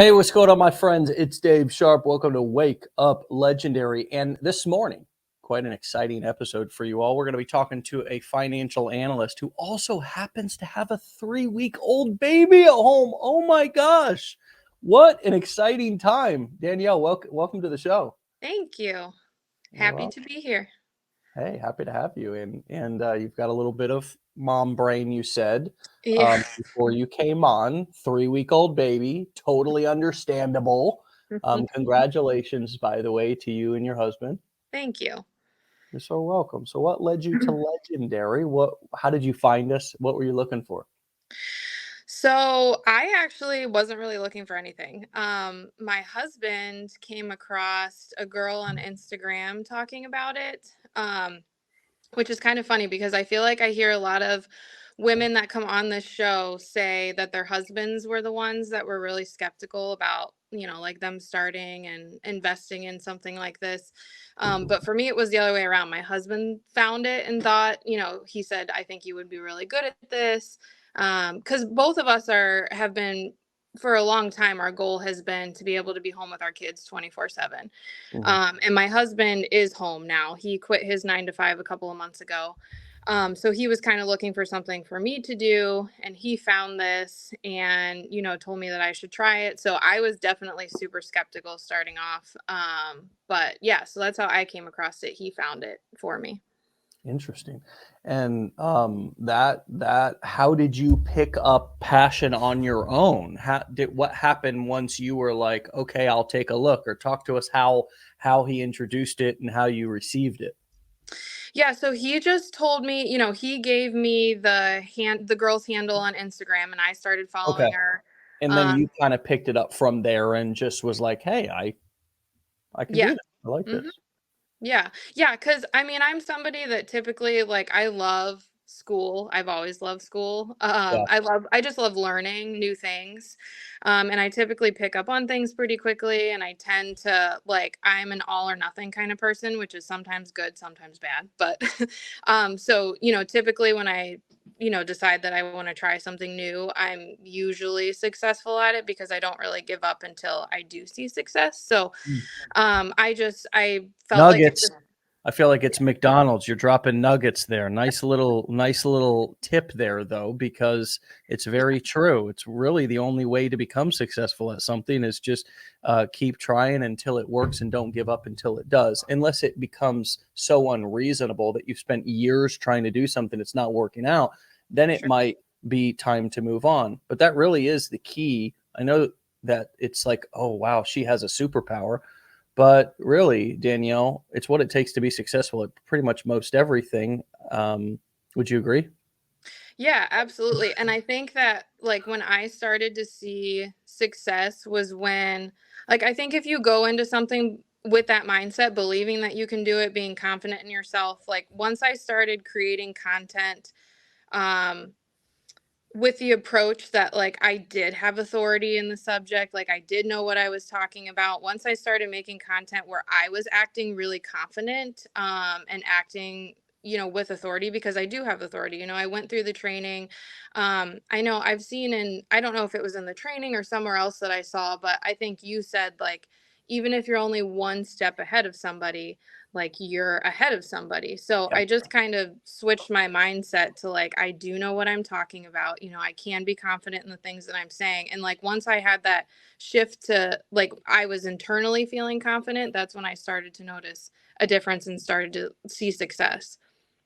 Hey, what's going on, my friends? It's Dave Sharpe. Welcome to Wake Up Legendary. And this morning, quite an exciting episode for you all. We're going to be talking to a financial analyst who also happens to have a 3-week-old baby at home. Oh my gosh. What an exciting time. Danielle, welcome to the show. Thank you. You're Happy welcome. to be here. Hey, happy to have you. And you've got a little bit of mom brain, you said, Yeah. before you came on. 3-week-old baby, totally understandable. Congratulations, by the way, to you and your husband. Thank you. You're so welcome. So, what led you to Legendary? How did you find us? What were you looking for? So I actually wasn't really looking for anything. My husband came across a girl on Instagram talking about it, which is kind of funny because I feel like I hear a lot of women that come on this show say that their husbands were the ones that were really skeptical about, like them starting and investing in something like this. But for me, it was the other way around. My husband found it and thought, he said, I think you would be really good at this. Because both of us have been for a long time, our goal has been to be able to be home with our kids 24/7. Mhm. And my husband is home now. He quit his 9 to 5 a couple of months ago. So he was kind of looking for something for me to do, and he found this and, told me that I should try it. So I was definitely super skeptical starting off. But yeah, so that's how I came across it. He found it for me. Interesting. And that how did you pick up passion on your own? What happened once you were like, okay, I'll take a look, or talk to us how he introduced it and how you received it? Yeah, so he just told me, he gave me the girl's handle on Instagram and I started Okay. following her. And then Um, you kind of picked it up from there and just was like, hey, I can do yeah. this. I like hmm this. Yeah. Yeah, cuz I mean, I'm somebody that typically like I love school. I've always loved school. Yeah. I just love learning new things. And I typically pick up on things pretty quickly and I tend to like I'm an all or nothing kind of person, which is sometimes good, sometimes bad. But so, typically when I decide that I want to try something new, I'm usually successful at it because I don't really give up until I do see success. So Mm. I felt like it Nuggets. just I feel like it's McDonald's. You're dropping nuggets there. Nice little tip there though, because it's very true. It's really the only way to become successful at something is just keep trying until it works and don't give up until it does. Unless it becomes so unreasonable that you've spent years trying to do something that's not working out, then it sure. might be time to move on. But that really is the key. I know that it's like, oh wow, she has a superpower. But really, Danielle, it's what it takes to be successful at pretty much most everything. Would you agree? Yeah, absolutely. And I think that like when I started to see success was when like I think if you go into something with that mindset, believing that you can do it, being confident in yourself, like once I started creating content um with the approach that like I did have authority in the subject, like I did know what I was talking about. Once I started making content where I was acting really confident and acting, with authority because I do have authority. I went through the training. I know I've seen in I don't know if it was in the training or somewhere else that I saw, but I think you said like even if you're only one step ahead of somebody, like you're ahead of somebody. So Yeah. I just kind of switched my mindset to like, I do know what I'm talking about. I can be confident in the things that I'm saying. And like, once I had that shift to like, I was internally feeling confident, that's when I started to notice a difference and started to see success.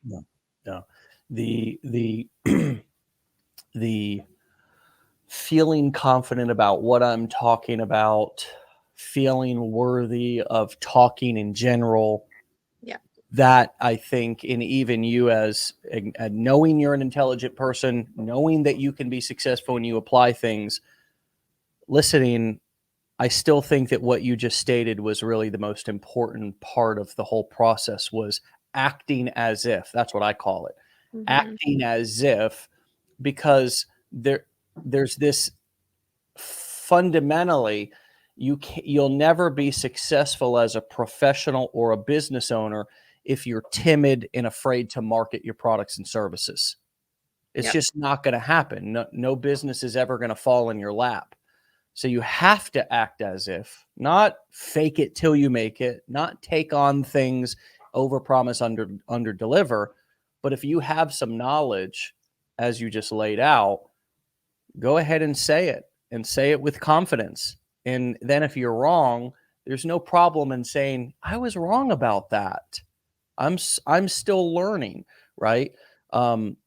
Yeah. Yeah. The the feeling confident about what I'm talking about, feeling worthy of talking in general, Yeah. that I think, and even you as knowing you're an intelligent person, knowing that you can be successful when you apply things, listening, I still think that what you just stated was really the most important part of the whole process was acting as if. That's what I call it. hmm Acting as if, because there's this fundamentally, you'll never be successful as a professional or a business owner if you're timid and afraid to market your products and services. It's Yep. just not going to happen. No business is ever going to fall in your lap. So you have to act as if, not fake it till you make it, not take on things, overpromise, under deliver. But if you have some knowledge, as you just laid out, go ahead and say it with confidence. And then if you're wrong, there's no problem in saying, I was wrong about that. I'm still learning, right? Um,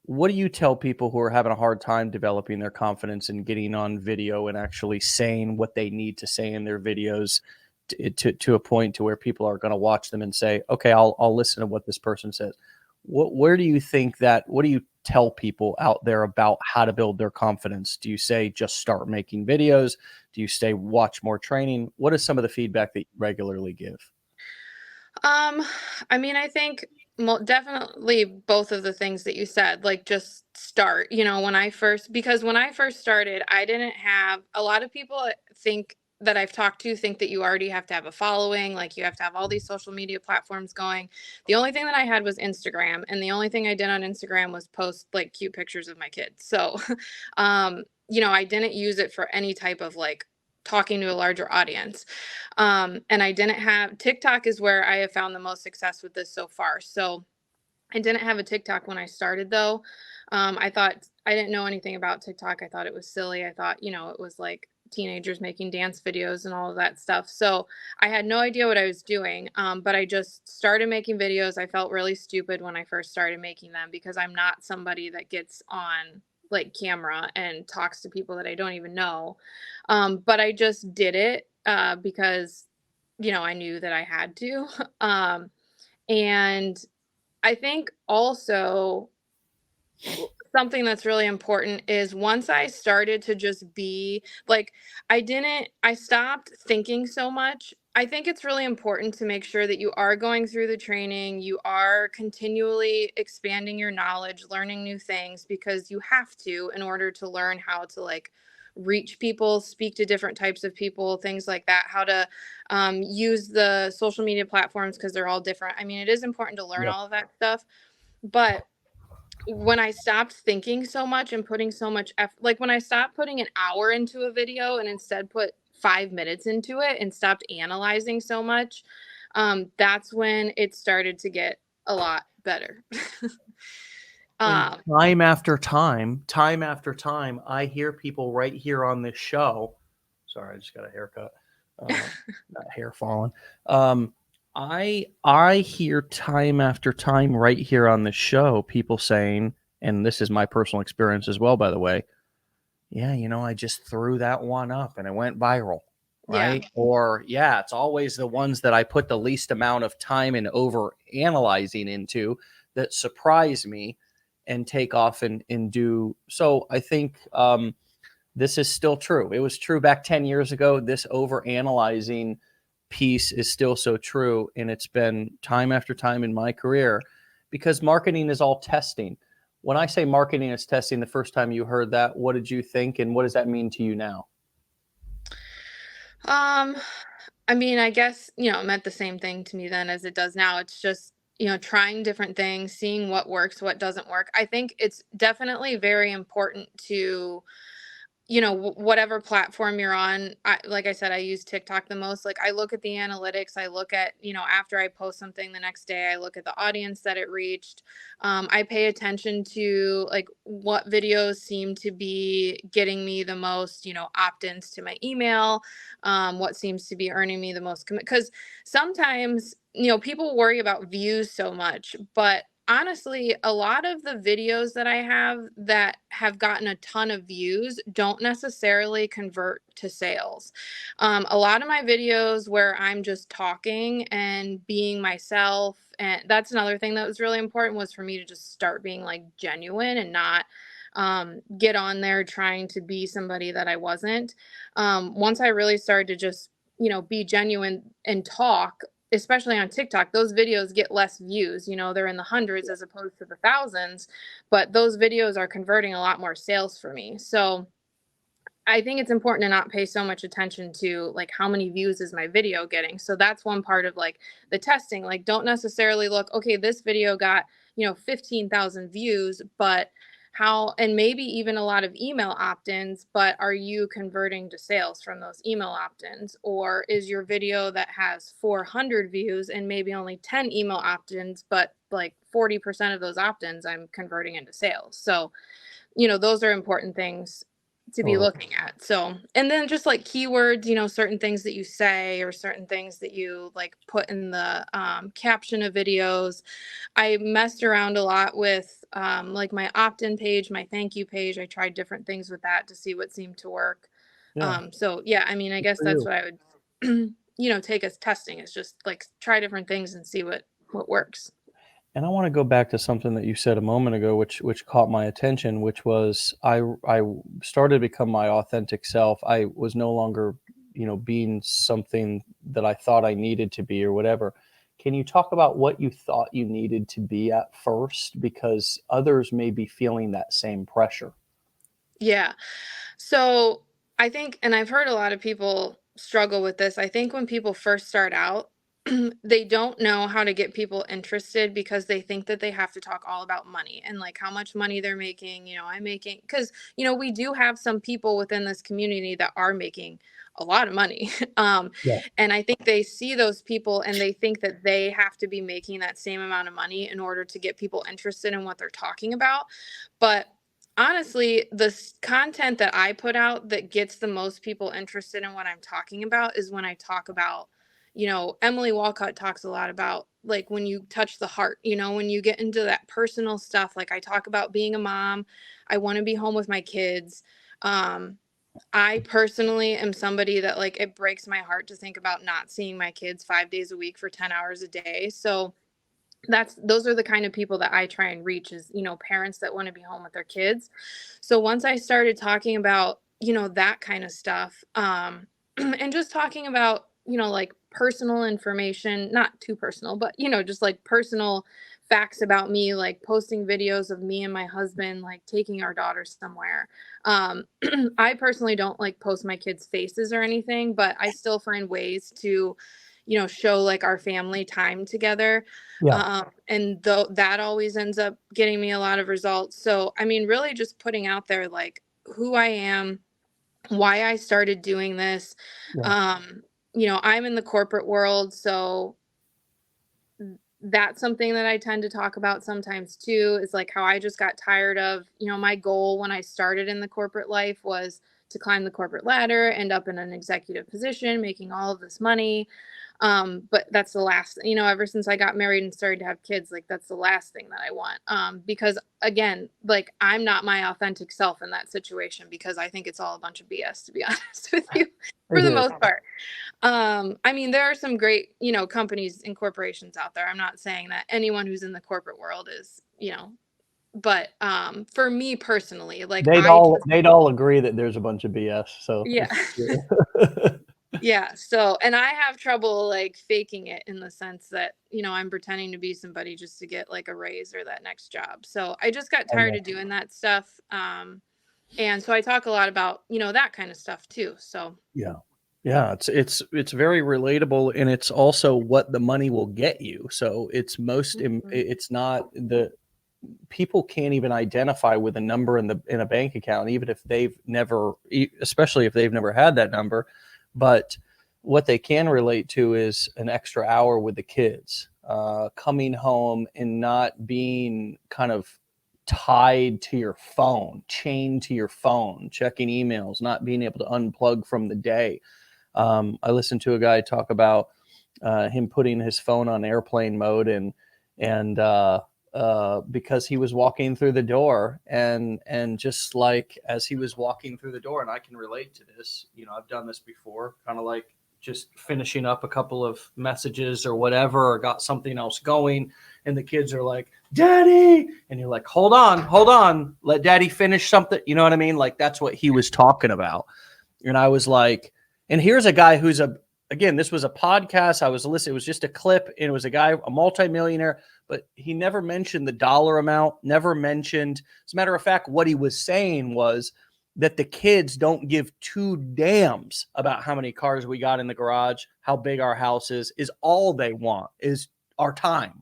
what do you tell people who are having a hard time developing their confidence and getting on video and actually saying what they need to say in their videos to a point to where people are going to watch them and say, okay, I'll listen to what this person says. Where do you think that, what do you tell people out there about how to build their confidence? Do you say just start making videos? Do you say watch more training? What is some of the feedback that you regularly give? Um, I mean, I think definitely both of the things that you said, like just start, because when I first started, I didn't have a lot of people think that I've talked to think that you already have to have a following, like you have to have all these social media platforms going. The only thing that I had was Instagram, and the only thing I did on Instagram was post like cute pictures of my kids. So, I didn't use it for any type of like talking to a larger audience. And I didn't have TikTok is where I have found the most success with this so far. So I didn't have a TikTok when I started though. I thought I didn't know anything about TikTok. I thought it was silly. I thought, it was like teenagers making dance videos and all of that stuff. So I had no idea what I was doing. But I just started making videos. I felt really stupid when I first started making them because I'm not somebody that gets on like camera and talks to people that I don't even know. But I just did it because, I knew that I had to. And I think also something that's really important is once I started to just be like, I stopped thinking so much. I think it's really important to make sure that you are going through the training, you are continually expanding your knowledge, learning new things, because you have to in order to learn how to like reach people, speak to different types of people, things like that, how to use the social media platforms because they're all different. I mean, it is important to learn Yeah. all of that stuff, but when I stopped thinking so much and putting so much effort, like when I stopped putting an hour into a video and instead put 5 minutes into it and stopped analyzing so much, that's when it started to get a lot better. And um, time after time, I hear people right here on this show. Sorry, I just got a haircut. Not hair falling. Um, I hear time after time right here on this show people saying, and this is my personal experience as well, by the way. Yeah, I just threw that one up and it went viral, yeah. right? Or yeah, it's always the ones that I put the least amount of time and over analyzing into that surprise me and take off and do. So I think this is still true. It was true back 10 years ago. This over analyzing piece is still so true. And it's been time after time in my career because marketing is all testing. When I say marketing is testing, the first time you heard that, what did you think? And what does that mean to you now? um I mean, I guess, it meant the same thing to me then as it does now. It's just, trying different things, seeing what works, what doesn't work. I think it's definitely very important to whatever platform you're on. Like I said, I use TikTok the most. Like I look at the analytics. I look at, after I post something the next day, I look at the audience that it reached. I pay attention to like what videos seem to be getting me the most, opt-ins to my email, what seems to be earning me the most commit. Because sometimes, people worry about views so much, but honestly, a lot of the videos that have gotten a ton of views don't necessarily convert to sales. A lot of my videos where I'm just talking and being myself, and that's another thing that was really important, was for me to just start being like genuine and not get on there trying to be somebody that I wasn't. Once I really started to just, be genuine and talk, especially on TikTok, those videos get less views. They're in the hundreds as opposed to the thousands, but those videos are converting a lot more sales for me. So I think it's important to not pay so much attention to like how many views is my video getting. So that's one part of like the testing. Like don't necessarily look, okay, this video got, 15,000 views, but how, and maybe even a lot of email opt-ins, but are you converting to sales from those email opt-ins? Or is your video that has 400 views and maybe only 10 email opt-ins, but like 40% of those opt-ins I'm converting into sales? So, those are important things to be Oh, looking at. So, and then just like keywords, certain things that you say or certain things that you like put in the caption of videos. I messed around a lot with like my opt-in page, my thank you page. I tried different things with that to see what seemed to work. yeah, So yeah, I mean, I good guess for that's you. what I would, take as testing, is just like try different things and see what works. And I want to go back to something that you said a moment ago, which caught my attention, which was I started to become my authentic self. I was no longer, being something that I thought I needed to be or whatever. Can you talk about what you thought you needed to be at first? Because others may be feeling that same pressure. Yeah. So I think, and I've heard a lot of people struggle with this. I think when people first start out, they don't know how to get people interested because they think that they have to talk all about money and like how much money they're making. I'm making, because, we do have some people within this community that are making a lot of money. Yeah. And I think they see those people and they think that they have to be making that same amount of money in order to get people interested in what they're talking about. But honestly, the content that I put out that gets the most people interested in what I'm talking about is when I talk about, Emily Walcott talks a lot about like when you touch the heart, when you get into that personal stuff. Like I talk about being a mom, I want to be home with my kids. Um, I personally am somebody that like it breaks my heart to think about not seeing my kids 5 days a week for 10 hours a day. So those are the kind of people that I try and reach, is, parents that want to be home with their kids. So once I started talking about, that kind of stuff, and just talking about, like personal information, not too personal, but, just like personal facts about me, like posting videos of me and my husband, like taking our daughter somewhere. I personally don't like post my kids' faces or anything, but I still find ways to, show like our family time together. Yeah. And though that always ends up getting me a lot of results. So, I mean, really just putting out there like who I am, why I started doing this. Yeah. Um, I'm in the corporate world, so that's something that I tend to talk about sometimes too, is like how I just got tired of, my goal when I started in the corporate life was to climb the corporate ladder, end up in an executive position, making all of this money. But that's the last, ever since I got married and started to have kids, like that's the last thing that I want. Because again, like I'm not my authentic self in that situation because I think it's all a bunch of BS, to be honest with you, for It the is. most part. I mean, there are some great, companies and corporations out there. I'm not saying that anyone who's in the corporate world is, but for me personally, like They'd all agree that there's a bunch of BS. So yeah. it's Yeah. So, and I have trouble like faking it in the sense that, I'm pretending to be somebody just to get like a raise or that next job. So I just got I tired know. of doing that stuff. And so I talk a lot about, that kind of stuff too. So Yeah. Yeah, it's very relatable, and it's also what the money will get you. So Mhm. it's not the people can't even identify with a number in a bank account, even if they've never, especially if they've never had that number. But what they can relate to is an extra hour with the kids, coming home and not being kind of tied to your phone, chained to your phone, checking emails, not being able to unplug from the day. I listened to a guy talk about him putting his phone on airplane mode, and because he was walking through the door, and just like as he was walking through the door, and I can relate to this. I've done this before, kind of like just finishing up a couple of messages or whatever, or got something else going, and the kids are like, "Daddy," and you're like, "Hold on, let Daddy finish something." You know what I mean? Like that's what he was talking about, and I was like, and here's a guy who's again, this was a podcast I was listening. It was just a clip, and it was a guy, a multimillionaire, but he never mentioned the dollar amount, never mentioned. As a matter of fact, what he was saying was that the kids don't give two damns about how many cars we got in the garage, how big our house is all they want is our time.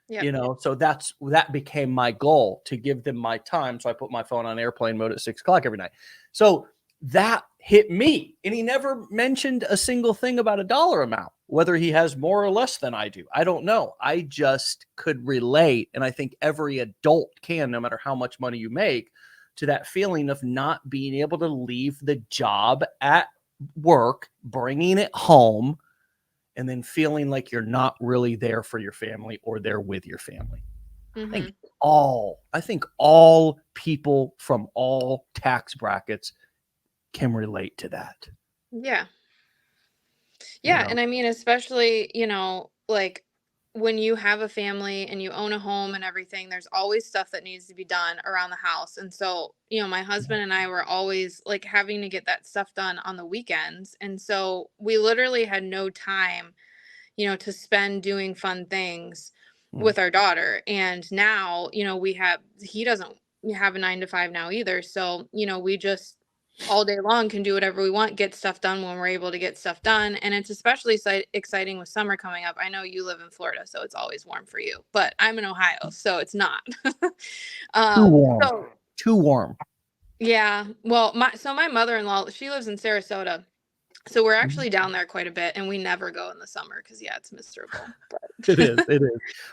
Yep. So that became my goal, to give them my time. So I put my phone on airplane mode at 6 o'clock every night. So that hit me, and he never mentioned a single thing about a dollar amount, whether he has more or less than I do. I don't know. I just could relate. And I think every adult can, no matter how much money you make, to that feeling of not being able to leave the job at work, bringing it home, and then feeling like you're not really there for your family or there with your family. Mm-hmm. I think all people from all tax brackets can relate to that. Yeah. Yeah, and I mean, especially, like when you have a family and you own a home and everything, there's always stuff that needs to be done around the house. And so, my husband and I were always like having to get that stuff done on the weekends. And so we literally had no time, to spend doing fun things with our daughter. And now, he doesn't have a 9 to 5 now either. So, we just all day long can do whatever we want, get stuff done when we're able to get stuff done. And it's especially exciting with summer coming up. I know you live in Florida, so it's always warm for you, but I'm in Ohio, so it's not. Too warm. So Too warm. yeah, well, my mother-in-law, she lives in Sarasota. So we're actually down there quite a bit, and we never go in the summer because it's miserable. But It is.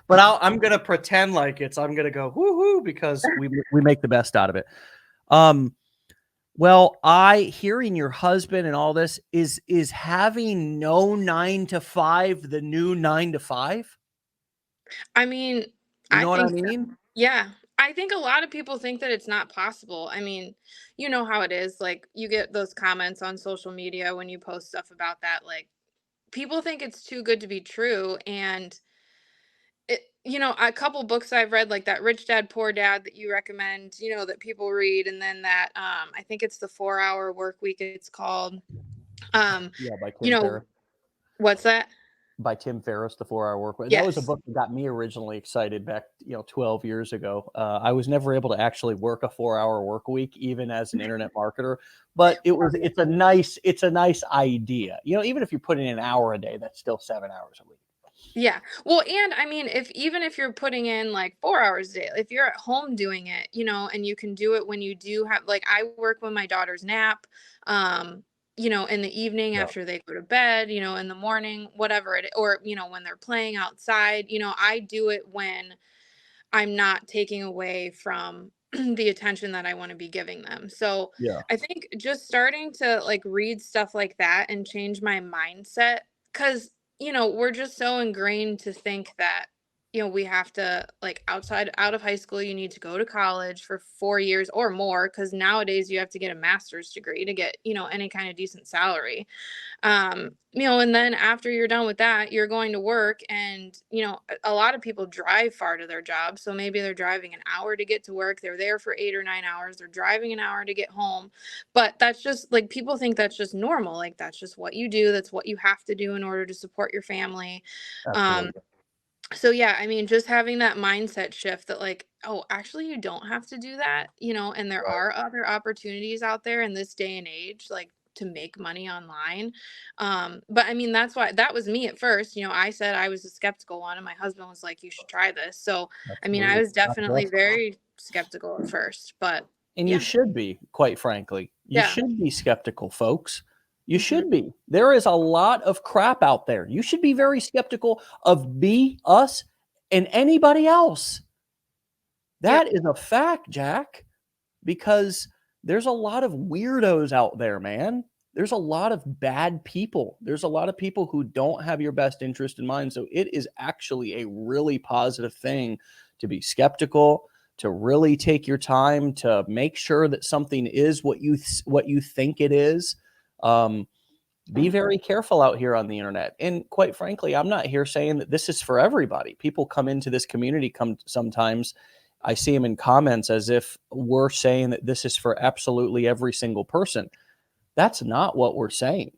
But I'm gonna pretend like I'm gonna go woohoo, because we make the best out of it. Well, hearing your husband and all this, is having no 9 to 5 the new 9 to 5? I mean, You I know what I think so. mean? Yeah. I think a lot of people think that it's not possible. I mean, you know how it is. Like, you get those comments on social media when you post stuff about that. Like, people think it's too good to be true. And a couple books I've read, like that Rich Dad Poor Dad that you recommend, that people read, and then that I think it's the 4 Hour Work Week, it's called. Yeah, by You Tim know, Ferriss. what's that? By Tim Ferriss, The 4 Hour Work Week. That was a Yes. book that got me originally excited back, 12 years ago. I was never able to actually work a 4 hour work week, even as an internet marketer. But it's a nice idea. Even if you put in an hour a day, that's still 7 hours a week. Yeah. Well, and I mean, even if you're putting in like 4 hours a day, if you're at home doing it, and you can do it when you do have, like, I work when my daughters nap, in the evening Yeah. after they go to bed, in the morning, whatever it, or, when they're playing outside, I do it when I'm not taking away from the attention that I want to be giving them. So Yeah. I think just starting to like read stuff like that and change my mindset, because, we're just so ingrained to think that, we have to, like, out of high school, you need to go to college for 4 years or more. Cause nowadays you have to get a master's degree to get, any kind of decent salary. And then after you're done with that, you're going to work, and, a lot of people drive far to their job. So maybe they're driving an hour to get to work. They're there for 8 or 9 hours. They're driving an hour to get home. But that's just like, people think that's just normal. Like, that's just what you do. That's what you have to do in order to support your family. Um, Absolutely. so yeah, I mean, just having that mindset shift that, like, oh, actually you don't have to do that, and there Right. are other opportunities out there in this day and age, like, to make money online. But I mean, that's why that was me at first. I said I was a skeptical one, and my husband was like, you should try this. So I mean, I Absolutely. was God definitely bless. very skeptical at first, but And you yeah. should be, quite frankly. You Yeah. should be skeptical, folks. You Hmm. should be. There is a lot of crap out there. You should be very skeptical of me, us, and anybody else. Yep. That is a fact, Jack, because there's a lot of weirdos out there, man. There's a lot of bad people. There's a lot of people who don't have your best interest in mind. So it is actually a really positive thing to be skeptical, to really take your time to make sure that something is what you think it is. Be very careful out here on the internet. And quite frankly, I'm not here saying that this is for everybody. People come into this community, sometimes I see them in comments as if we're saying that this is for absolutely every single person. That's not what we're saying.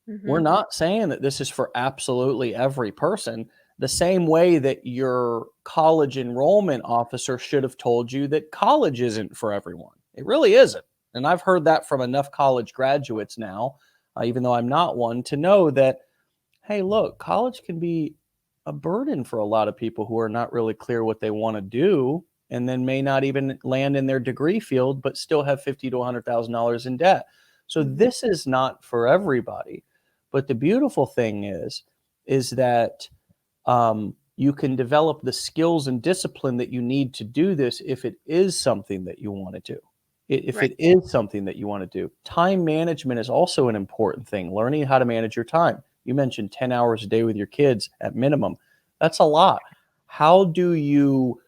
We're Hmm. not saying that this is for absolutely every person. The same way that your college enrollment officer should have told you that college isn't for everyone. It really isn't. And I've heard that from enough college graduates now, even though I'm not one, to know that, hey, look, college can be a burden for a lot of people who are not really clear what they want to do, and then may not even land in their degree field, but still have $50 to $100,000 in debt. So Mhm. this is not for everybody. But the beautiful thing is that you can develop the skills and discipline that you need to do this if it is something that you want to do. If Right. it is something that you want to do, time management is also an important thing. Learning how to manage your time. You mentioned 10 hours a day with your kids at minimum. That's a lot. How do you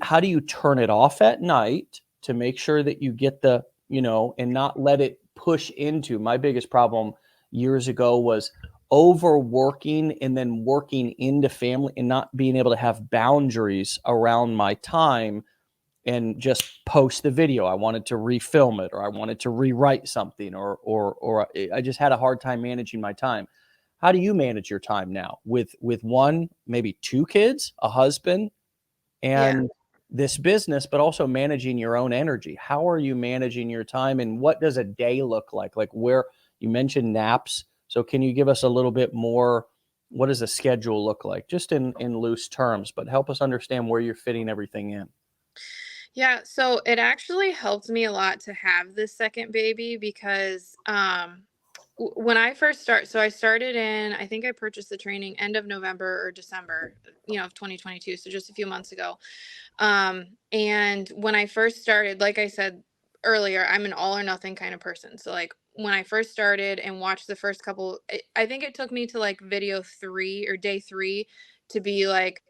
how do you turn it off at night to make sure that you get the, and not let it push into my biggest problem years ago was overworking and then working into family and not being able to have boundaries around my time and just post the video. I wanted to refilm it, or I wanted to rewrite something, or I just had a hard time managing my time. How do you manage your time now with one, maybe two kids, a husband, Yeah. and this business, but also managing your own energy? How are you managing your time, and what does a day look like? Like, where you mentioned naps. So can you give us a little bit more? What does a schedule look like? Just in loose terms, but help us understand where you're fitting everything in. Yeah, so it actually helped me a lot to have this second baby because when I first so I started in, I think I purchased the training end of November or December, of 2022, so just a few months ago. And when I first started, like I said earlier, I'm an all or nothing kind of person. So like when I first started and watched the first couple, I think it took me to like video 3 or day 3 to be like,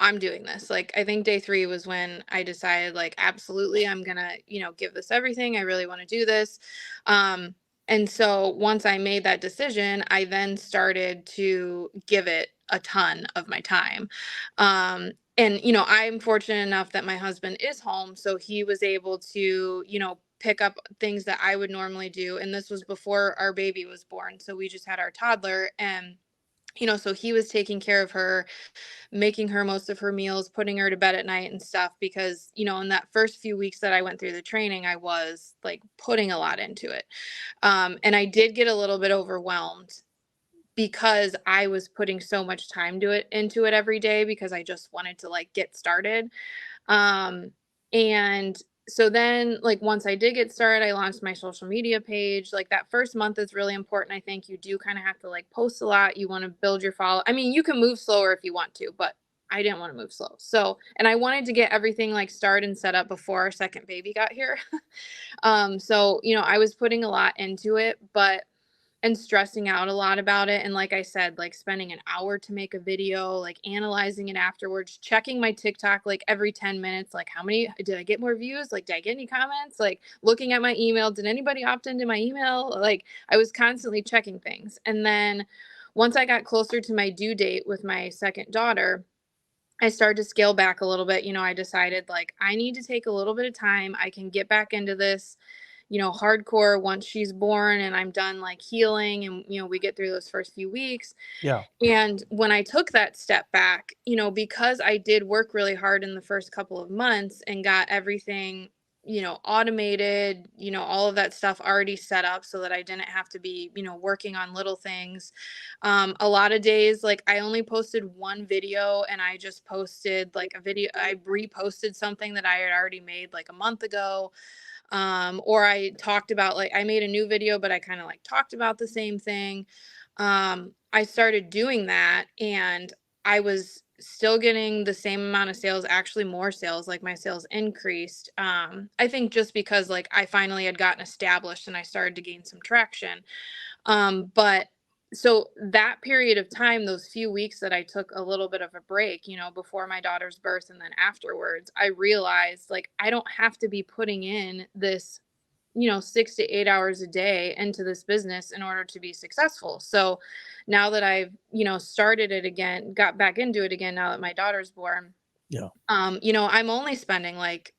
I'm doing this. Like I think day 3 was when I decided like absolutely I'm gonna, give this everything. I really want to do this. And so once I made that decision, I then started to give it a ton of my time. And I'm fortunate enough that my husband is home, so he was able to pick up things that I would normally do, and this was before our baby was born, so we just had our toddler. And so he was taking care of her, making her most of her meals, putting her to bed at night and stuff, because in that first few weeks that I went through the training, I was like putting a lot into it. And I did get a little bit overwhelmed because I was putting so much time into it every day, because I just wanted to like get started. Um, and so then like once I did get started, I launched my social media page. Like that first month is really important. I think you do kind of have to like post a lot. You want to build your follow. I mean, you can move slower if you want to, but I didn't want to move slow. So, and I wanted to get everything like started and set up before our second baby got here. So, I was putting a lot into it, but and stressing out a lot about it. And like I said, like spending an hour to make a video, like analyzing it afterwards, checking my TikTok like every 10 minutes, like how many did I get more views? Like, did I get any comments? Like looking at my email, did anybody opt into my email? Like I was constantly checking things. And then once I got closer to my due date with my second daughter, I started to scale back a little bit. I decided like I need to take a little bit of time. I can get back into this, hardcore once she's born and I'm done like healing and, we get through those first few weeks. Yeah. And when I took that step back, because I did work really hard in the first couple of months and got everything, automated, all of that stuff already set up so that I didn't have to be, working on little things. A lot of days, like I only posted one video and I just posted like a video, I reposted something that I had already made like a month ago. Or I talked about like I made a new video, but I kind of like talked about the same thing. I started doing that and I was still getting the same amount of sales, actually more sales, like my sales increased. I think just because like I finally had gotten established and I started to gain some traction. But so that period of time, those few weeks that I took a little bit of a break, before my daughter's birth and then afterwards, I realized like I don't have to be putting in this 6 to 8 hours a day into this business in order to be successful. So now that I've, started it again, got back into it again, now that my daughter's born, Yeah. I'm only spending like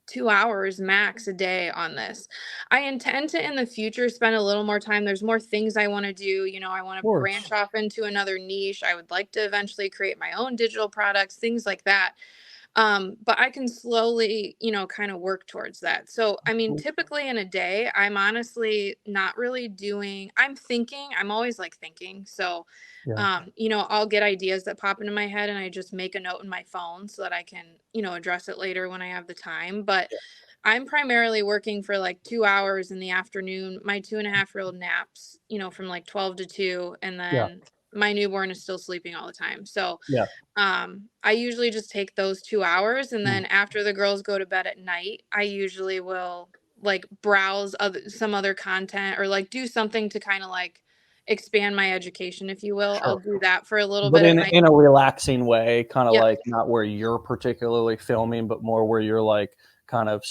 2 hours max a day on this. I intend to in the future spend a little more time. There's more things I want to do. I want Of to course. branch off into another niche. I would like to eventually create my own digital products, things like that. But I can slowly, kind of work towards that. So, I mean, typically in a day, I'm honestly not really I'm thinking, I'm always like thinking. So, Yeah. I'll get ideas that pop into my head and I just make a note in my phone so that I can, address it later when I have the time. But I'm primarily working for like 2 hours in the afternoon. My 2.5-year-old naps, from like 12 to 2, and Yeah. then my newborn is still sleeping all the time. So, Yeah. I usually just take those 2 hours, and Mm. then after the girls go to bed at night, I usually will like browse some other content or like do something to kind of like expand my education, if you will. I'll Sure. do that for a little But bit at night. in a relaxing way, kind of Yep. like not where you're particularly filming, but more where you're like kind of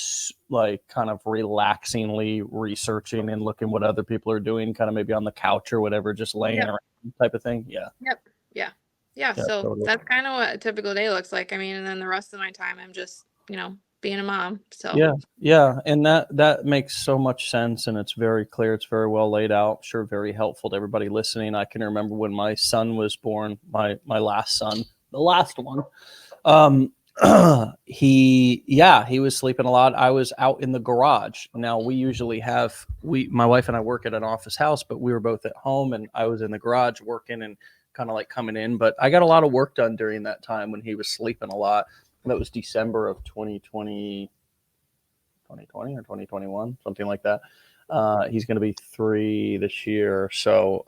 relaxingly researching and looking what other people are doing, kind of maybe on the couch or whatever, just laying Yep. around type of thing. Yeah. Yep. Yeah. Yeah. Yeah, So totally. that's kind of what a typical day looks like. I mean, and then the rest of my time, I'm just, being a mom. So, Yeah, yeah, and that makes so much sense, and it's very clear. It's very well laid out. Sure, very helpful to everybody listening. I can remember when my son was born, my last son, the last one. Um, he was sleeping a lot. I was out in the garage. Now we usually have my wife and I work at an office house, but we were both at home, and I was in the garage working and kind of like coming in. But I got a lot of work done during that time when he was sleeping a lot. That was December of 2020 or 2021, something like that. He's going to be 3 this year. So,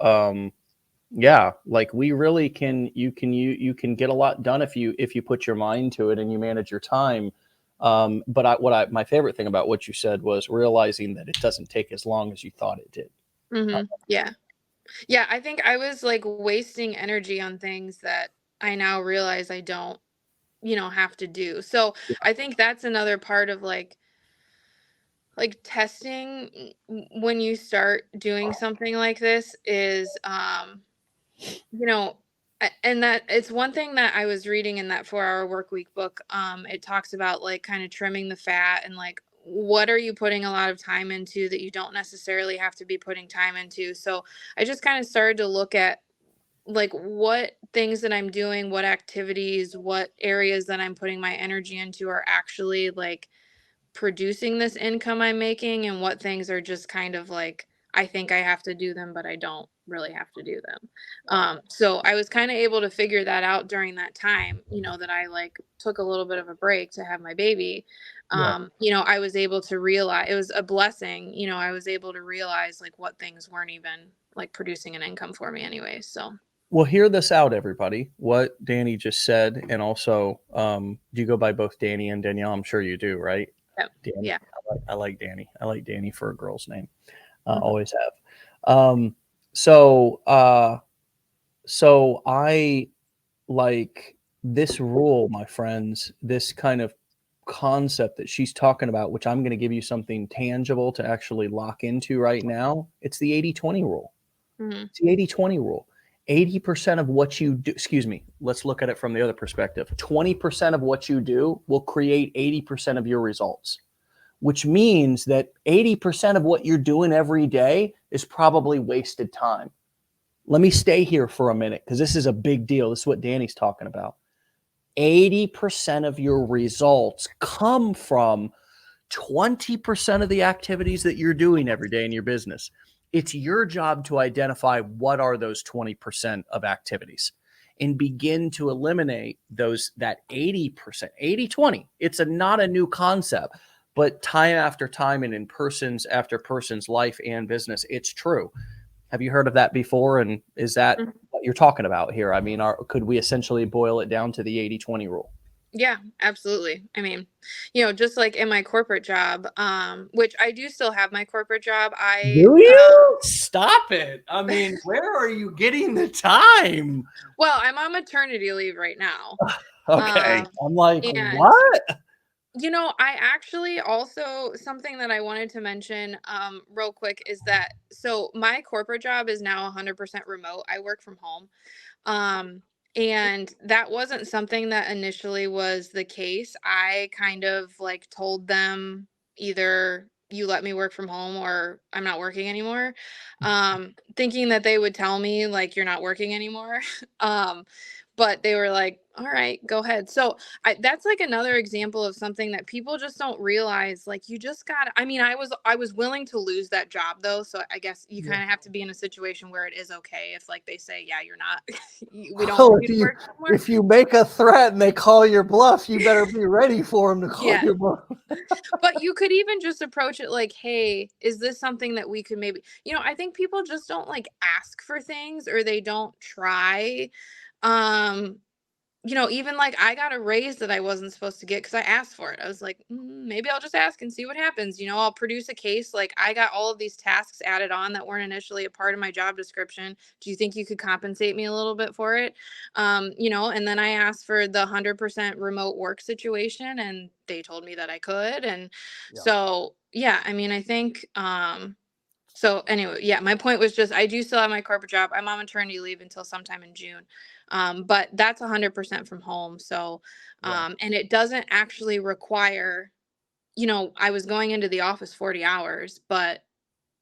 yeah, like we really you can get a lot done if you put your mind to it and you manage your time. But my favorite thing about what you said was realizing that it doesn't take as long as you thought it did. yeah. Yeah. I think I was like wasting energy on things that I now realize I don't, have to do. So I think that's another part of like testing when you start doing something like this is you know and that it's one thing that I was reading in that 4 Hour Work Week book. It talks about like kind of trimming the fat and like what are you putting a lot of time into that you don't necessarily have to be putting time into. So I just kind of started to look at like what things that I'm doing, what activities, what areas that I'm putting my energy into are actually like producing this income I'm making, and what things are just kind of like I think I have to do them, but I don't really have to do them. So I was kind of able to figure that out during that time, that I like took a little bit of a break to have my baby. Yeah. I was able to realize it was a blessing. I was able to realize like what things weren't even like producing an income for me anyway. So Well, hear this out, everybody. What Danny just said, and also, do you go by both Danny and Danielle? I'm sure you do, right? yeah, Danny. yeah. I like Danny. I like Danny for a girl's name. Mhm. Always have. So, so I like this rule, my friends, this kind of concept that she's talking about, which I'm going to give you something tangible to actually lock into right now. It's the 80/20 rule. Mhm. It's the 80/20 rule. 80% of what you do, excuse me, let's look at it from the other perspective. 20% of what you do will create 80% of your results, which means that 80% of what you're doing every day is probably wasted time. Let me stay here for a minute because this is a big deal. This is what Danny's talking about. 80% of your results come from 20% of the activities that you're doing every day in your business. It's your job to identify what are those 20% of activities and begin to eliminate that 80%, 80/20. It's not a new concept, but time after time and in persons after person's life and business, it's true. Have you heard of that before? And is that Mhm. what you're talking about here? I mean, could we essentially boil it down to the 80/20 rule? Yeah, absolutely. I mean, just like in my corporate job, which I do still have my corporate job. Do you? Stop it. I mean, where are you getting the time? Well, I'm on maternity leave right now. Okay. Um, I'm like, and what? I actually also something that I wanted to mention real quick is that so my corporate job is now 100% remote. I work from home. Um, and that wasn't something that initially was the case. I kind of like told them either you let me work from home or I'm not working anymore. Thinking that they would tell me like you're not working anymore. um, but they were like, all right, go ahead. So that's like another example of something that people just don't realize. Like, you just got, I mean, I was willing to lose that job though. So I guess you Yeah. kind of have to be in a situation where it is okay if like they say, yeah, you're not, we don't Oh, want you to work somewhere. if you make a threat and they call your bluff, you better be ready for them to call Yeah. your bluff. But you could even just approach it like, hey, is this something that we could maybe, I think people just don't like ask for things, or they don't try. Um, even like I got a raise that I wasn't supposed to get because I asked for it. I was like, maybe I'll just ask and see what happens. I'll produce a case. Like, I got all of these tasks added on that weren't initially a part of my job description. Do you think you could compensate me a little bit for it? And then I asked for the 100% remote work situation, and they told me that I could. And Yeah. so, yeah, I mean, I think, so anyway, yeah, my point was just, I do still have my corporate job. I'm on maternity leave until sometime in June. But that's 100% from home. So, Right. and it doesn't actually require, I was going into the office 40 hours, but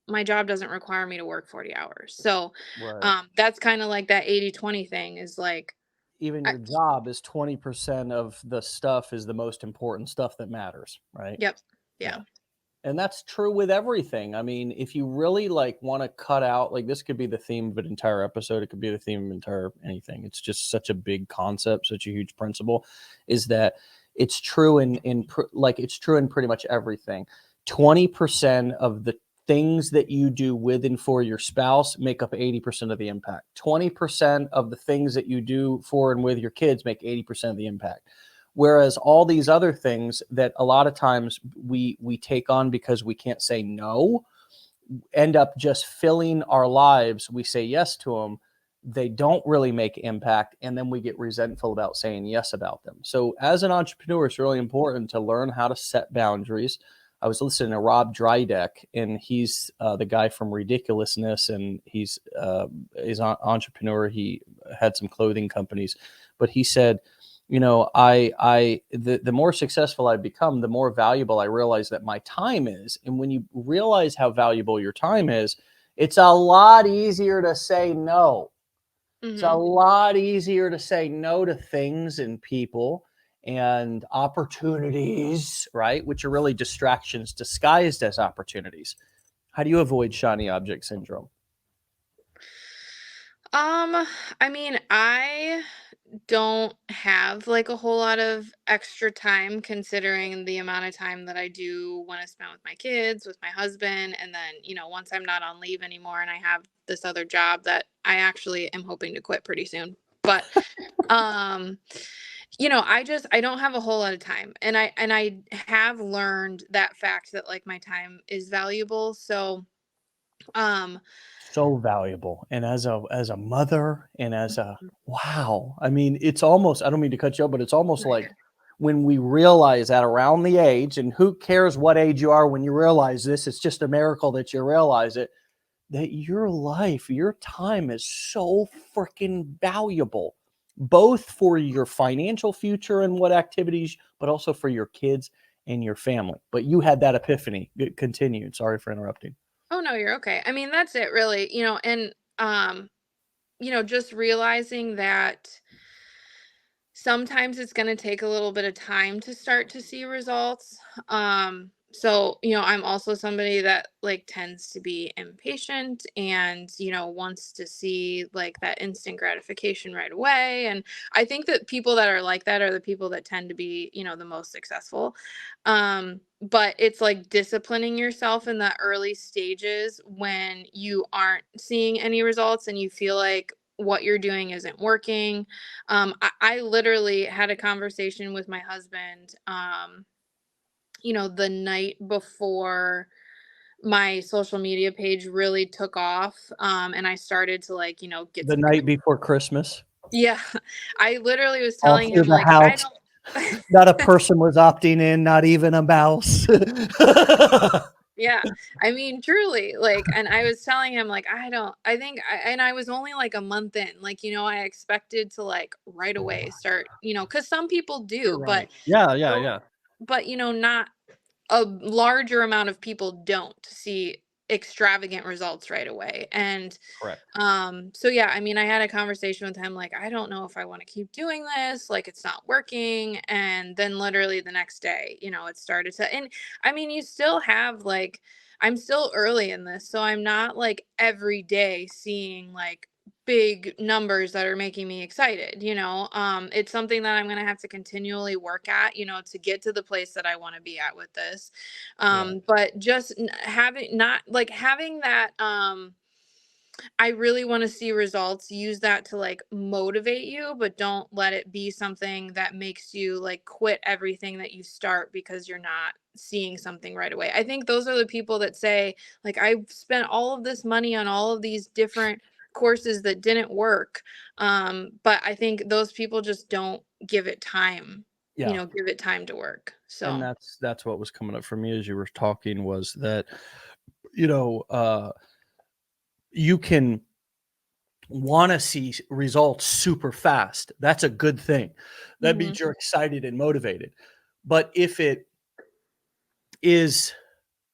my job doesn't require me to work 40 hours. So, Right. that's kind of like that 80-20 thing is like, Even I, your job is 20% of the stuff is the most important stuff that matters, right? yep. Yeah. Yeah. And that's true with everything. I mean, if you really like want to cut out, like this could be the theme of an entire episode. It could be the theme of entire anything. It's just such a big concept, such a huge principle, is that it's true it's true in pretty much everything. 20% of the things that you do with and for your spouse make up 80% of the impact. 20% of the things that you do for and with your kids make 80% of the impact. Whereas all these other things that a lot of times we take on because we can't say no end up just filling our lives. We say yes to them. They don't really make impact. And then we get resentful about saying yes about them. So as an entrepreneur, it's really important to learn how to set boundaries. I was listening to Rob Drydeck, and he's the guy from Ridiculousness, and he's an entrepreneur. He had some clothing companies, but he said, the more successful I become, the more valuable I realize that my time is. And when you realize how valuable your time is, it's a lot easier to say no. It's a lot easier to say no to things and people and opportunities, right? Which are really distractions disguised as opportunities. How do you avoid shiny object syndrome? I mean, I don't have like a whole lot of extra time considering the amount of time that I do want to spend with my kids, with my husband, and then, once I'm not on leave anymore and I have this other job that I actually am hoping to quit pretty soon. But um I don't have a whole lot of time, and I have learned that fact that like my time is valuable. So um So valuable. And as a mother and as a wow. I mean, it's almost, I don't mean to cut you off, but it's almost like when we realize that around the age, and who cares what age you are when you realize this, it's just a miracle that you realize it, that your life, your time is so freaking valuable, both for your financial future and what activities, but also for your kids and your family. But you had that epiphany. It continued. Sorry for interrupting. Oh no, you're okay. I mean, that's it really, and just realizing that sometimes it's going to take a little bit of time to start to see results. So, I'm also somebody that like tends to be impatient and, wants to see like that instant gratification right away. And I think that people that are like that are the people that tend to be, the most successful. But it's like disciplining yourself in the early stages when you aren't seeing any results and you feel like what you're doing isn't working. I literally had a conversation with my husband, the night before my social media page really took off. And I started to like, get The some night before Christmas, yeah. I literally was all telling through him the like, I house. don't Not a person was opting in, not even a mouse. Yeah. I mean, truly, like, and I was telling him, like, and I was only like a month in, like, I expected to like right away start, because some people You're do, but, right. Yeah, no- yeah. not a larger amount of people don't see extravagant results right away. And Correct. so yeah, I mean, I had a conversation with him, like, I don't know if I want to keep doing this, like it's not working. And then literally the next day, it started to, and I mean, you still have like, I'm still early in this, so I'm not like every day seeing like big numbers that are making me excited. It's something that I'm going to have to continually work at, to get to the place that I want to be at with this. Yeah. But just having that, I really want to see results. Use that to like motivate you, but don't let it be something that makes you like quit everything that you start because you're not seeing something right away. I think those are the people that say, like, I've spent all of this money on all of these different courses that didn't work. But I think those people just don't give it time, Yeah. give it time to work. And So, that's what was coming up for me as you were talking, was that, you can want to see results super fast. That's a good thing. That mhm, means you're excited and motivated. But if it is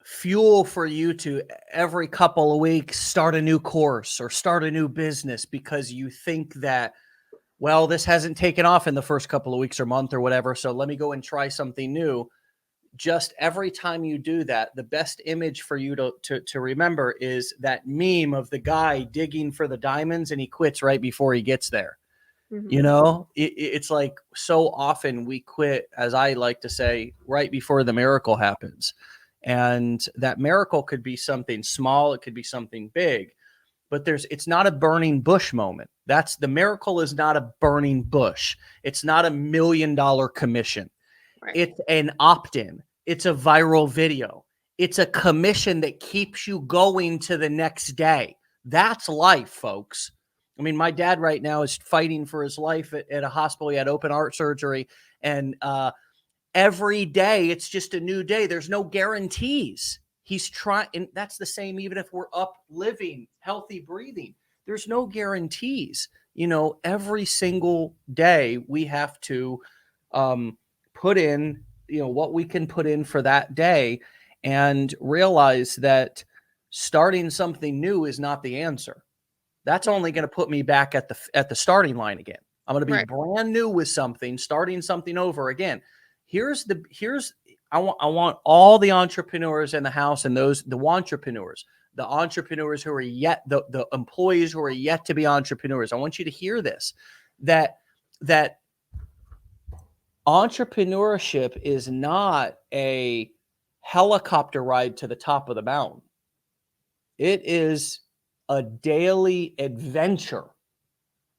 fuel for you to every couple of weeks start a new course or start a new business because you think that, well, this hasn't taken off in the first couple of weeks or month or whatever, so let me go and try something new. Just every time you do that, the best image for you to remember is that meme of the guy digging for the diamonds and he quits right before he gets there. mhm, It's like so often we quit, as I like to say, right before the miracle happens. And that miracle could be something small, it could be something big, but it's not a burning bush moment. The miracle is not a burning bush. It's not $1 million commission. right. It's an opt-in. It's a viral video. It's a commission that keeps you going to the next day. That's life, folks. I mean, my dad right now is fighting for his life at a hospital. He had open heart surgery, and every day it's just a new day. There's no guarantees. He's trying, and that's the same even if we're up, living, healthy, breathing. There's no guarantees. Every single day we have to put in, what we can put in for that day, and realize that starting something new is not the answer. That's only going to put me back at the starting line again. I'm going to be Right. brand new with something, starting something over again. I want all the entrepreneurs in the house, and the entrepreneurs who are yet the employees who are yet to be entrepreneurs. I want you to hear this, that entrepreneurship is not a helicopter ride to the top of the mountain. It is a daily adventure.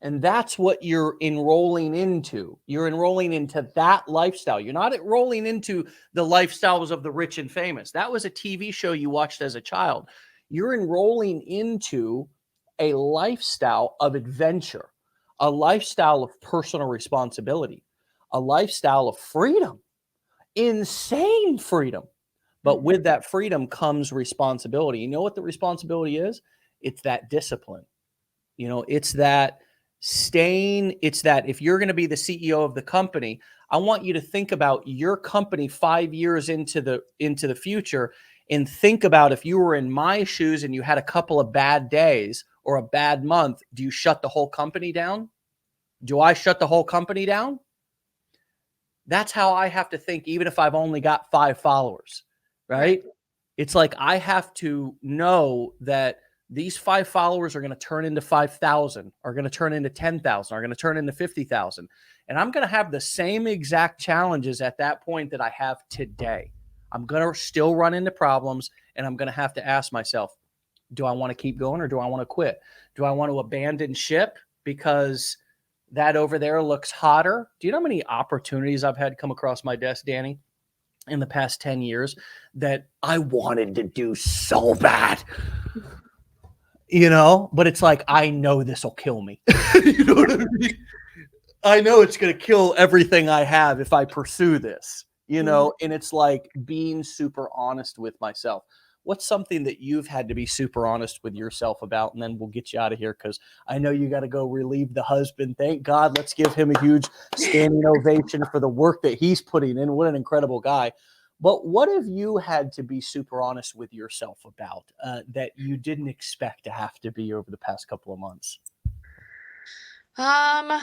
And that's what you're enrolling into. You're enrolling into that lifestyle. You're not enrolling into the lifestyles of the rich and famous. That was a TV show you watched as a child. You're enrolling into a lifestyle of adventure, a lifestyle of personal responsibility, a lifestyle of freedom, insane freedom. But with that freedom comes responsibility. You know what the responsibility is? It's that discipline. It's that if you're going to be the CEO of the company, I want you to think about your company 5 years into the future, and think about, if you were in my shoes and you had a couple of bad days or a bad month, do you shut the whole company down? Do I shut the whole company down? That's how I have to think, even if I've only got 5 followers, right? It's like I have to know that these 5 followers are going to turn into 5,000, are going to turn into 10,000, are going to turn into 50,000. And I'm going to have the same exact challenges at that point that I have today. I'm going to still run into problems, and I'm going to have to ask myself, do I want to keep going or do I want to quit? Do I want to abandon ship because that over there looks hotter? Do you know how many opportunities I've had come across my desk, Danny, in the past 10 years that I wanted to do so bad? But it's like, I know this will kill me. You know what I mean? I know it's going to kill everything I have if I pursue this, and it's like being super honest with myself. What's something that you've had to be super honest with yourself about? And then we'll get you out of here, because I know you got to go relieve the husband. Thank God. Let's give him a huge standing ovation for the work that he's putting in. What an incredible guy. But what have you had to be super honest with yourself about that you didn't expect to have to be over the past couple of months? Um,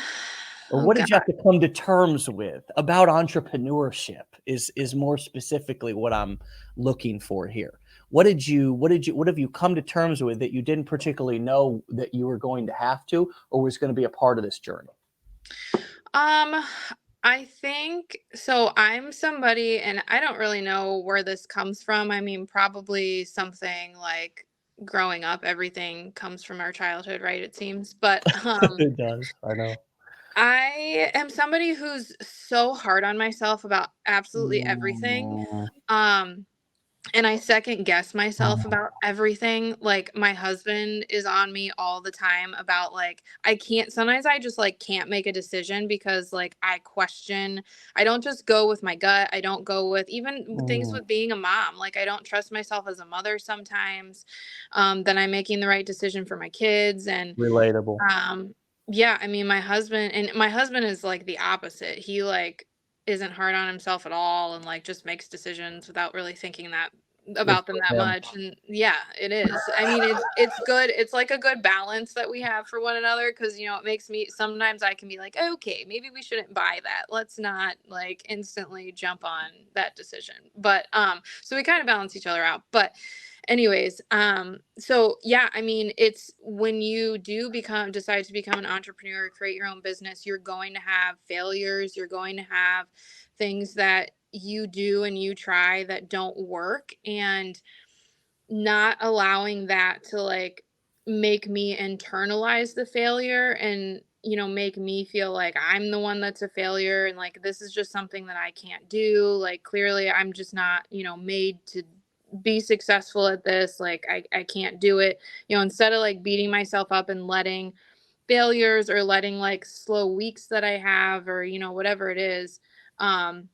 Or oh what did you God. have to come to terms with about entrepreneurship is more specifically what I'm looking for here. What have you come to terms with that you didn't particularly know that you were going to have to or was going to be a part of this journey? Um, I think so. I'm somebody, and I don't really know where this comes from. I mean, probably something like growing up, everything comes from our childhood, right? It seems. But It does. I know. I am somebody who's so hard on myself about absolutely everything. Mm, Um, and I second guess myself about everything. Like my husband is on me all the time about like I can't sometimes I just like can't make a decision because like I question. I don't just go with my gut. I don't go with even things mm, with being a mom. Like I don't trust myself as a mother sometimes. That I'm making the right decision for my kids and relatable. um, yeah, I mean, my husband is like the opposite. He like isn't hard on himself at all and like just makes decisions without really thinking that Good about them for that him. much. And yeah, it is. I mean, it's good. It's like a good balance that we have for one another because it makes me sometimes I can be like, okay, maybe we shouldn't buy that. Let's not like instantly jump on that decision. But so we kind of balance each other out. But anyways, so yeah, I mean, it's when you do decide to become an entrepreneur, create your own business, you're going to have failures, you're going to have things that you do and you try that don't work, and not allowing that to like make me internalize the failure and make me feel like I'm the one that's a failure and like this is just something that I can't do, like clearly I'm just not made to be successful at this, like I can't do it, instead of like beating myself up and letting failures or letting like slow weeks that I have or whatever it is um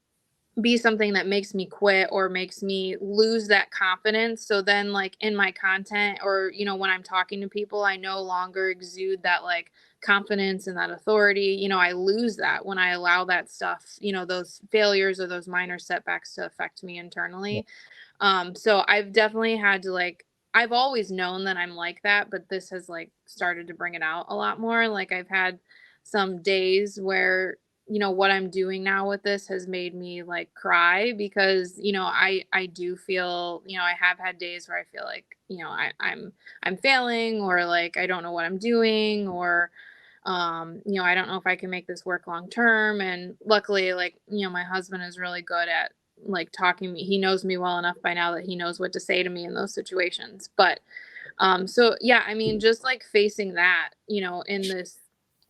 be something that makes me quit or makes me lose that confidence. So then, like in my content or, when I'm talking to people, I no longer exude that like confidence and that authority. I lose that when I allow that stuff, those failures or those minor setbacks to affect me Yeah, internally. So I've definitely had to like, I've always known that I'm like that, but this has like started to bring it out a lot more. Like I've had some days where, what I'm doing now with this has made me like cry because, I do feel, I have had days where I feel like, I'm failing or like I don't know what I'm doing or I don't know if I can make this work long term. And luckily, like, my husband is really good at like talking me. He knows me well enough by now that he knows what to say to me in those situations. But so yeah, I mean, just like facing that, in this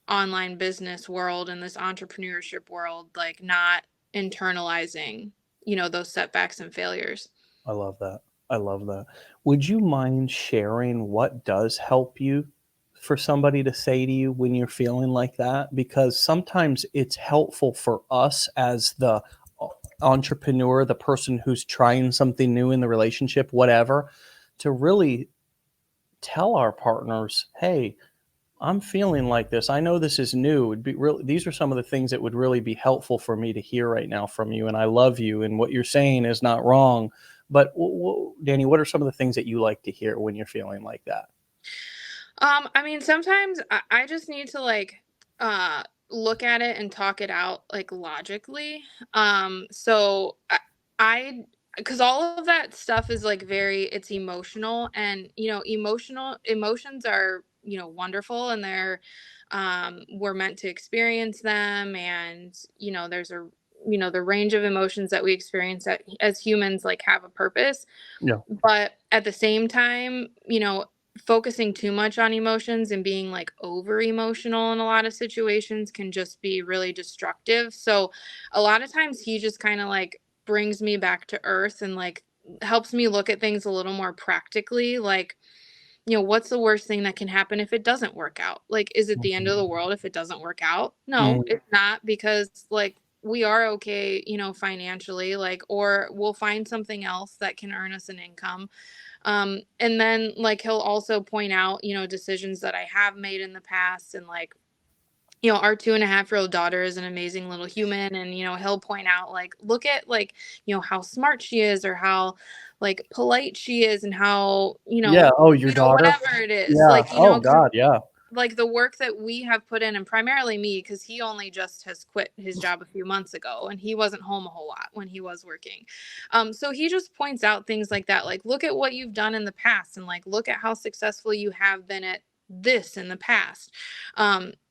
online business world and this entrepreneurship world, like not internalizing, those setbacks and failures. I love that. I love that. Would you mind sharing what does help you for somebody to say to you when you're feeling like that? Because sometimes it's helpful for us as the entrepreneur, the person who's trying something new in the relationship, whatever, to really tell our partners, hey, I'm feeling like this. I know this is new. It'd be really, these are some of the things that would really be helpful for me to hear right now from you. And I love you. And what you're saying is not wrong. But Danny, what are some of the things that you like to hear when you're feeling like that? I mean, sometimes I just need to like look at it and talk it out like logically. So I because all of that stuff is like it's emotional and emotional emotions are wonderful and they're we're meant to experience them and there's a the range of emotions that we experience that, as humans, like have a purpose, Yeah. but at the same time, focusing too much on emotions and being like over emotional in a lot of situations can just be really destructive. So a lot of times he just kind of like brings me back to earth and like helps me look at things a little more practically, like what's the worst thing that can happen if it doesn't work out? Like, is it the end of the world if it doesn't work out? No, Mm, it's not, because like we are okay, financially, like, or we'll find something else that can earn us an income. And then like he'll also point out, decisions that I have made in the past and like you know, our 2.5-year-old daughter is an amazing little human. And, you know, he'll point out, like, look at, like, you know, how smart she is, or how, like, polite she is, and how, Yeah. Oh, your you know, daughter? whatever it is, Yeah. like, you Oh know, because God. Yeah. like the work that we have put in, and primarily me, because he only just has quit his job a few months ago, and he wasn't home a whole lot when he was working. So he just points out things like that, like, look at what you've done in the past, and like, look at how successful you have been at this in the past.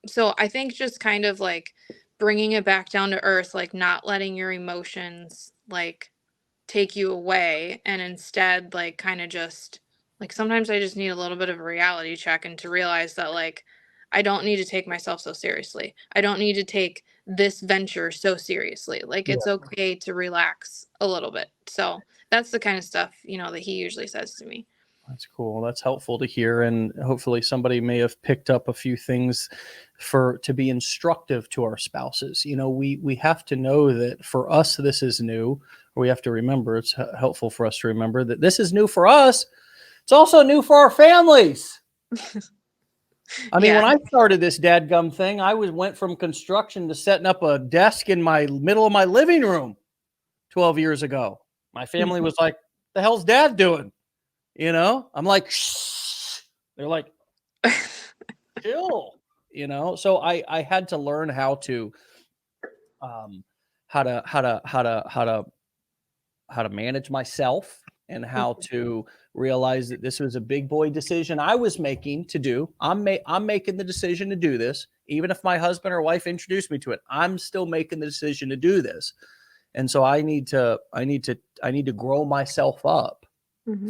So I think just kind of like bringing it back down to earth, like not letting your emotions like take you away, and instead like kind of just like, sometimes I just need a little bit of a reality check, and to realize that like I don't need to take myself so seriously. I don't need to take this venture so seriously. Like, it's okay to relax a little bit. So that's the kind of stuff, you know, that he usually says to me. That's cool. That's helpful to hear, and hopefully somebody may have picked up a few things to be instructive to our spouses. You know, we have to know that for us this is new. Or we have to remember, it's helpful for us to remember that this is new for us. It's also new for our families. I mean, Yeah. when I started this dadgum thing, I went from construction to setting up a desk in my middle of my living room 12 years ago. My family was like, "The hell's dad doing?" You know, I'm like, shh. They're like, chill. You know, so I had to learn how to how to manage myself, and how to realize that this was a big boy decision I was making to do. I'm making the decision to do this, even if my husband or wife introduced me to it. I'm still making the decision to do this, and so I need to grow myself up.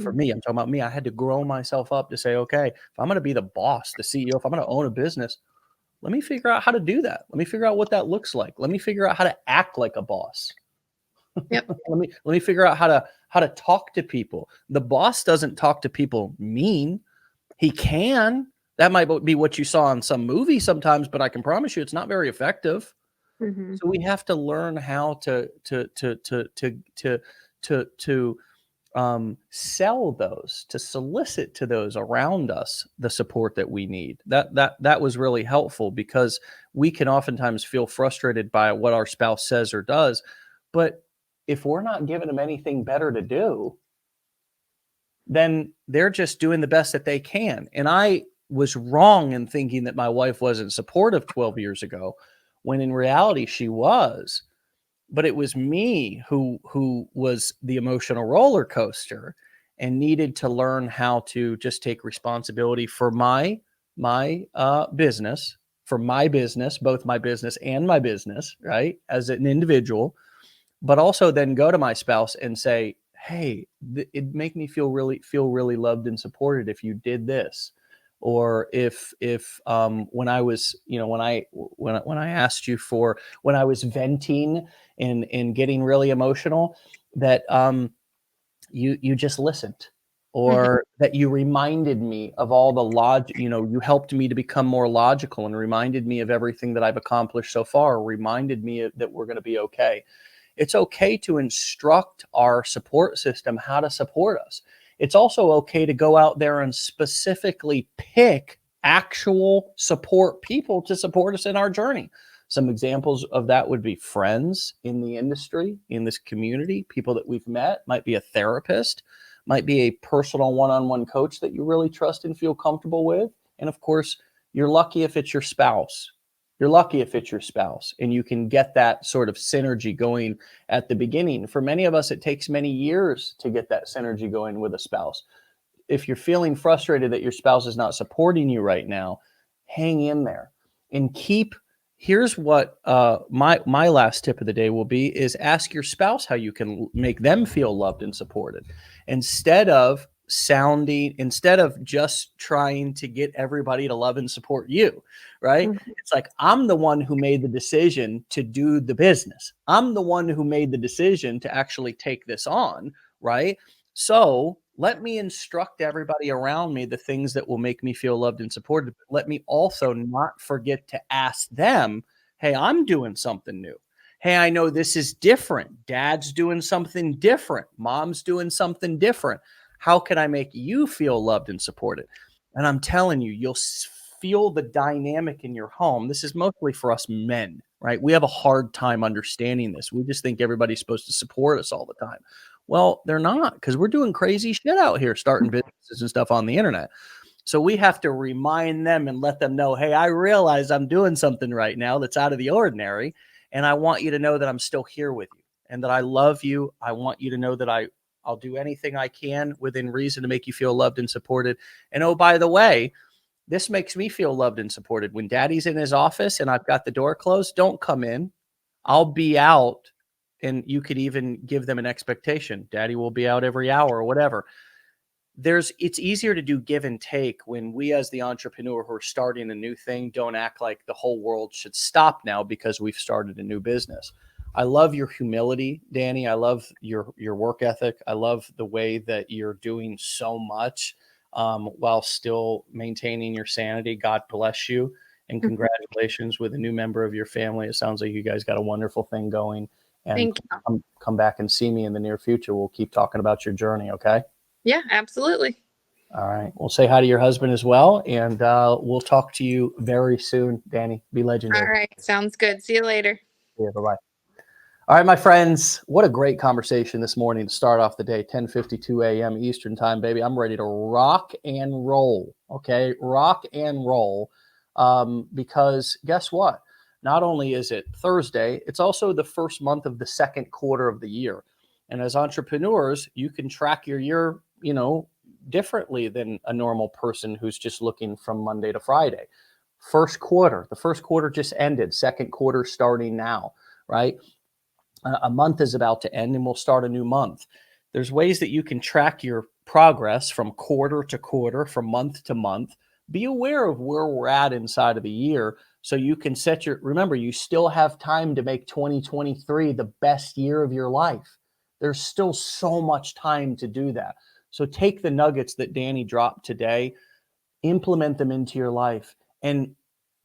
For me, I'm talking about me. I had to grow myself up to say, okay, if I'm going to be the boss, the CEO, if I'm going to own a business, let me figure out how to do that. Let me figure out what that looks like. Let me figure out how to act like a boss. Yep. let me figure out how to talk to people. The boss doesn't talk to people mean. He can. That might be what you saw in some movie sometimes, but I can promise you it's not very effective. So we have to learn how to sell those, to solicit to those around us the support that we need. That was really helpful, because we can oftentimes feel frustrated by what our spouse says or does, but if we're not giving them anything better to do, then they're just doing the best that they can. And I was wrong in thinking that my wife wasn't supportive 12 years ago, when in reality she was. But it was me who was the emotional roller coaster, and needed to learn how to just take responsibility for my business, both my business and my business, right, as an individual, but also then go to my spouse and say, hey, it'd make me feel really loved and supported if you did this. Or if when I was, you know, when I asked you for, when I was venting and getting really emotional, that you just listened, or that you reminded me of all the logic, you know, you helped me to become more logical, and reminded me of everything that I've accomplished so far, reminded me that we're going to be okay. It's okay to instruct our support system how to support us. It's also okay to go out there and specifically pick actual support people to support us in our journey. Some examples of that would be friends in the industry, in this community, people that we've met, might be a therapist, might be a personal one-on-one coach that you really trust and feel comfortable with. And of course, you're lucky if it's your spouse. You're lucky if it's your spouse, and you can get that sort of synergy going at the beginning. For many of us, it takes many years to get that synergy going with a spouse. If you're feeling frustrated that your spouse is not supporting you right now, hang in there and here's what my last tip of the day will be, is ask your spouse how you can make them feel loved and supported, instead of just trying to get everybody to love and support you, right? It's like, I'm the one who made the decision to do the business. I'm the one who made the decision to actually take this on, right? So let me instruct everybody around me the things that will make me feel loved and supported. But let me also not forget to ask them, hey, I'm doing something new. Hey, I know this is different. Dad's doing something different. Mom's doing something different. How can I make you feel loved and supported? And I'm telling you, you'll feel the dynamic in your home, this is mostly for us men, right? We have a hard time understanding this. We just think everybody's supposed to support us all the time. Well, they're not, because we're doing crazy shit out here, starting businesses and stuff on the internet. So we have to remind them and let them know, hey, I realize I'm doing something right now that's out of the ordinary. And I want you to know that I'm still here with you and that I love you. I want you to know that I'll do anything I can within reason to make you feel loved and supported. And oh, by the way, this makes me feel loved and supported. When daddy's in his office and I've got the door closed, don't come in. I'll be out. And you could even give them an expectation. Daddy will be out every hour or whatever. It's easier to do give and take when we, as the entrepreneur who are starting a new thing, don't act like the whole world should stop now because we've started a new business. I love your humility, Danny. I love your work ethic. I love the way that you're doing so much while still maintaining your sanity. God bless you. And congratulations with a new member of your family. It sounds like you guys got a wonderful thing going. And come back and see me in the near future. We'll keep talking about your journey, okay? Yeah, absolutely. All right. Well, say hi to your husband as well. And we'll talk to you very soon, Danny. Be legendary. All right. Sounds good. See you later. Yeah, bye-bye. All right, my friends. What a great conversation this morning to start off the day, 10:52 a.m. Eastern time, baby. I'm ready to rock and roll, okay? Rock and roll because guess what? Not only is it Thursday, it's also the first month of the second quarter of the year. And as entrepreneurs, you can track your year, differently than a normal person who's just looking from Monday to Friday. The first quarter just ended, second quarter starting now, right? A month is about to end and we'll start a new month. There's ways that you can track your progress from quarter to quarter, from month to month. Be aware of where we're at inside of the year so you can remember, you still have time to make 2023 the best year of your life. There's still so much time to do that. So take the nuggets that Danny dropped today, implement them into your life, and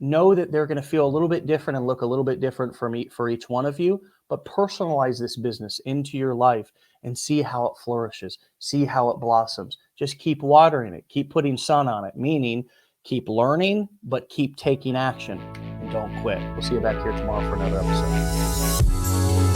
know that they're going to feel a little bit different and look a little bit different for each one of you, but personalize this business into your life and see how it flourishes, see how it blossoms. Just keep watering it, keep putting sun on it, meaning keep learning, but keep taking action and don't quit. We'll see you back here tomorrow for another episode.